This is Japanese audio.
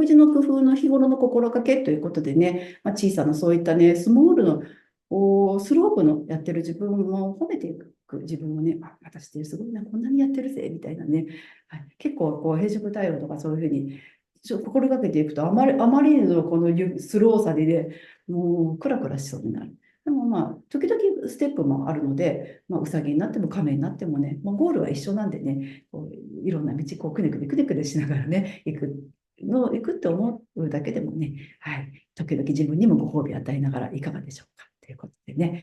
食事の工夫の日頃の心がけということでね、小さなそういったね、スモールのスロープのやってる自分を褒めていく自分をね、私ってすごいな、こんなにやってるぜ、みたいなね、はい、結構閉塞対応とかそういうふうに心がけていくと、あまりのこのスローさでね、もうクラクラしそうになる。でも時々ステップもあるので、うさぎになっても亀になってもね、ゴールは一緒なんでね、いろんな道、くねくねくねくねしながらね、行くって思うだけでもね、はい、時々自分にもご褒美与えながらいかがでしょうかということ